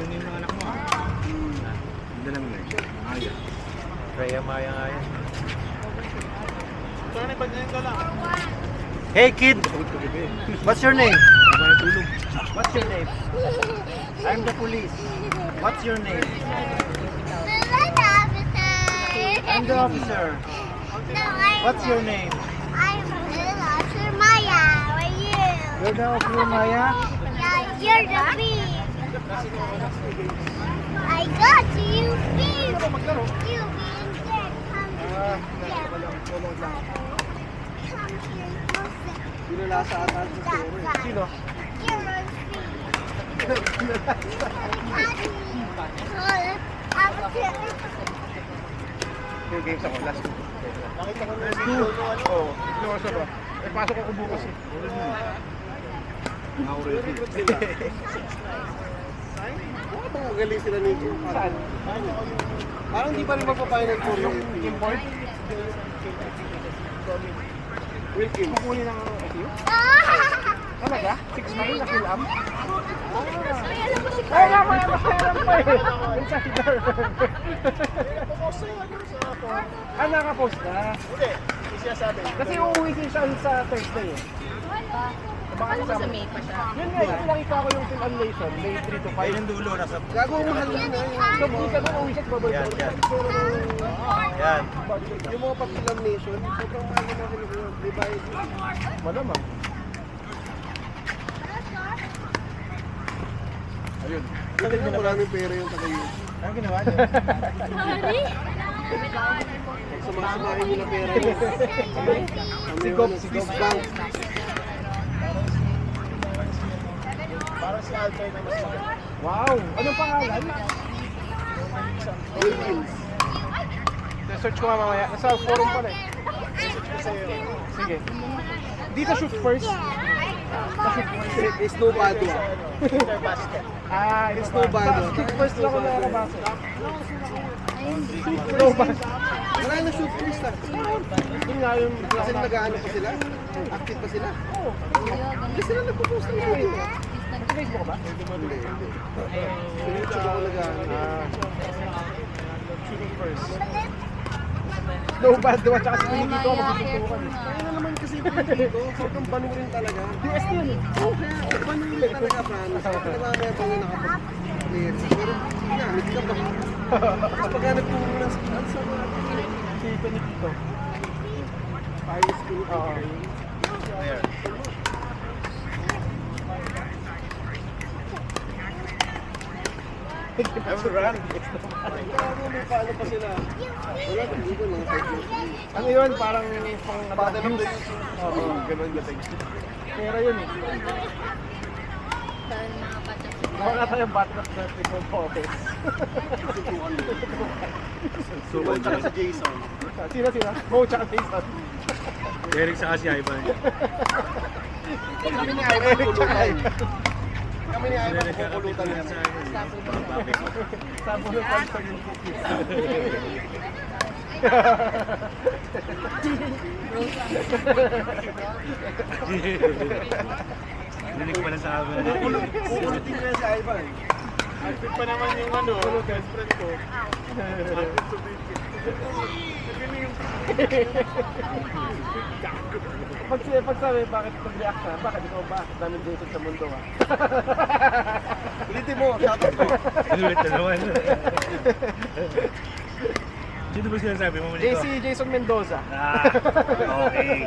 Ganun yung mga anak mo. Hindi lang yun. Maya. Rhea Maya nga yan. Saan ba niyan ka lang? Hey kid! What's your name? Tulog. What's your name? I'm the police. What's your name? I'm the officer. What's your name? I'm Officer Maya. Where are you? You're the officer Maya? Yeah, you're the bee. I got you, bee. You bee in there. Come here. Come here. Binulasa ata sa story. Sino? You're a bee. Yung games ako, last two. Nakita ko na yung Oo. Inuwasa ba? Eh, pasok ako bukas eh. Ako ready. Bakit ang magaling sila ni Kim? Saan? Parang di pa rin magpapahinag po yung import. Will Kim? Kukunin ng SU? Talaga? 6'9" na kilam? Ay, naman pa eh! Insider! Ah, nakapost na? Hindi. Hindi siya sabi. Kasi uuwi siya sa Thursday eh. Baka sa May pa siya. Yun nga, yung nakita ko yung film animation, May 3 to 5. Ayun yung dulo. Nasa... Gago, mahal na yun eh. So, hindi ka na uwi siya sa babay. Yan. Yan. Yung mga pag-film nation, sobrang mahal na mga yun. Di ba? Malamang. Ayun. Galing mo maraming pera yung tagay. Anong ginawa niya? Sumasamahin nyo na pera yun. Si Gob Bank. Parang si Altoy na mas maganda. Wow! Anong pangalan? Wilkins. Search ko nga mamaya. Nasa forum pala eh. Sige. Dito shoot first. It's no bad one. Ah, it's no bad one. Shoot first lang ako nakakabasa. No bad. Wala na shoot first ah. Yun nga yung... Kasi nag-ano pa sila? Active pa sila? Oo. Hindi sila nagpo-post ng video. Nag-Facebook ba? Hindi. Pinitsura ko nag-ano. Shooting first. No bad one. Tsaka si Pinky dito ako magsusukan. Kaya na naman kasi Pinky dito. Sobrang banu rin talaga. DS yun eh. Oo, kaya banu rin talaga, promise. Nakamaya pa nga nakapag-clear. Pero ginamit ka ba? Tapos pagka nagpungo na sa mga si Pinky dito. Ayos ko. Oo. There. I'm run. May paano pa sila? Wala, hindi ko lang. Ano yun? Parang pang battle of the youth. Oo, ganun dating. Pera yun eh. Baka tayong battle of the youth office. So, tsaka si Jason. Sino? Mo tsaka Jason. Eric sa si Ivan. Kami ni Ivan kukulutan. Kami ni Ivan kukulutan yan. Sa bulutan sa Dinig pa na sa amin. Kukulutin niya si Ivan. Active pa naman yung ano, best friend ko. Pag sabi, bakit pag-react ka? Bakit ikaw ba? Daming Jason sa mundo ha? Ulitin mo, shoutout ko. Ulit na naman. Sino ba sinasabi mo? Jason Mendoza. Ah, okay.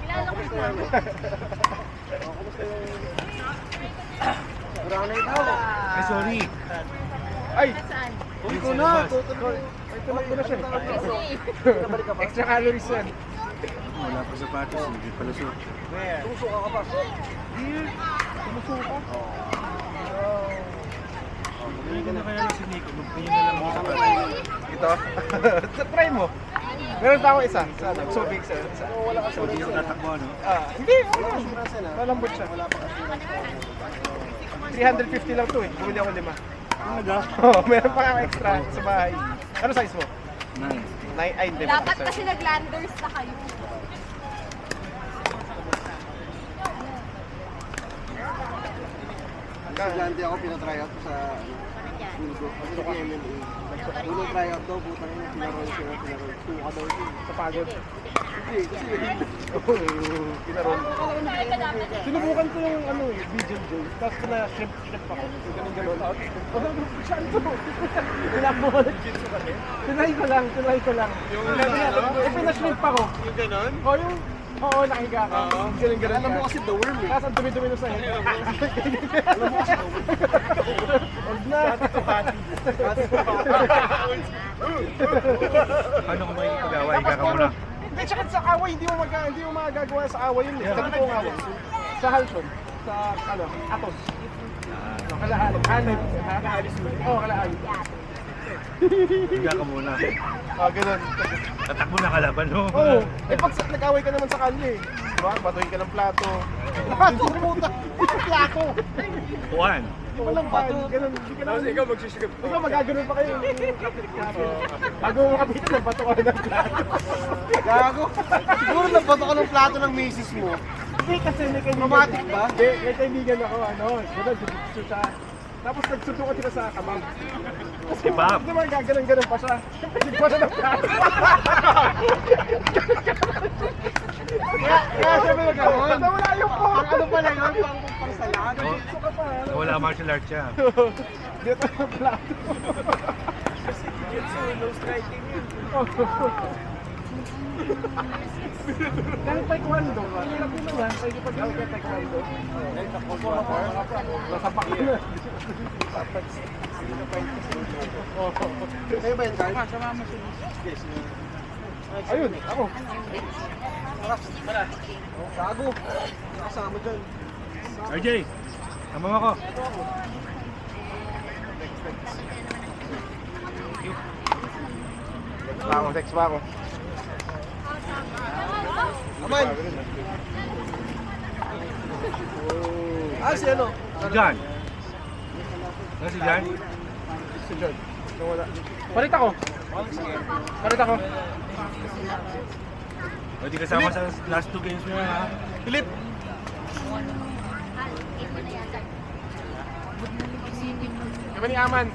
Kilala ko siya. Kurang na ikaw. Ay, sorry. Ay! Saan? Uwi ko na! Ay, tumakbo na siya. Extra calories yan. Wala pa sapatos, hindi pala suot. Tumusuka ka pa. Dear, tumusuka? Hindi ko na kaya lang si Nico, magpinyo na lang ako sa sapatos. Ito? Try mo. Meron pa ako isa. Sana. So big sir. Wala ka So, di yung tatakbo, no? Hindi, wala. Malambot siya. 350 lang to eh. Bumili ako 5. Talaga? Oo, meron pa ako extra sa bahay. Ano size mo? 9. Ay, hindi. Dapat kasi nag-landers na kayo. estudyante ako, pinatry out ko sa school ko. Kasi sa MMA. Unang try out daw, putang ina, pinarol siya, pinarol. Tuka daw siya. Sa pagod. Hindi, kasi Pinarol. Sinubukan ko yung ano eh, Vision Joy. Tapos na-shrimp ako. So, ganun-ganun. Saan to? Wala mo ko nag-jitsu kasi. Tinry ko lang. Yung ano? Pinashrimp ako. Yung ganon? O yung, oo, nakahiga ka. Oo. Ganun-ganun alam mo kasi the worm eh. Tapos ang dumi-dumi na sa'yo. Alam mo kasi the worm. Huwag na. Ano kung may pag-away? Higa ka muna. Hindi, tsaka sa away, hindi mo magagawa sa away yun. Sa totoo ng away. Sa Halson. Sa, ano, Atos. Kalahali. Hanay. Oo, kalahali. Higa ka muna. Ganun. Tatakbo na kalaban, no? Oo. Eh, pag nag-away ka naman sa kanya eh. Diba? Batuhin ka ng plato. Plato, puta! Plato! Juan. Walang bato. Ganun. Hindi ka naman. ikaw magsisigap. Ikaw magaganon pa kayo. Bago mo makapitan ng bato ka ng plato. Gago. Siguro nagbato ka ng plato ng misis mo. Hindi kasi may kaibigan. Romantic ba? Hindi, may kaibigan ako. Ano, ganun, jujutsu siya. Tapos nagsusuko sila sa kamang. Kasi Bab. hindi man gaganon-ganon pa siya. Hindi pa siya ng plato. Kaya siya may gano'n. Nawala yung po. Ang ano pala yun? Pang salad. Jujutsu ka pa. ano? Wala martial arts siya. Dito yung plato. Kahit taekwondo ka, hirap mo naman, pwede pag gawin ka taekwondo. Nasapak na. Kayo ba yun, Carl? Ayun, ako. Gago. Kasama dyan. RJ, tama mo ako. Sex pa ako. Aman. Si ano? Si John. Ano si John? Si John. Nawala. Palit ako. Palit ako. O di kasama sa last 2 games mo yan, ha? Philip. Kami ni Aman.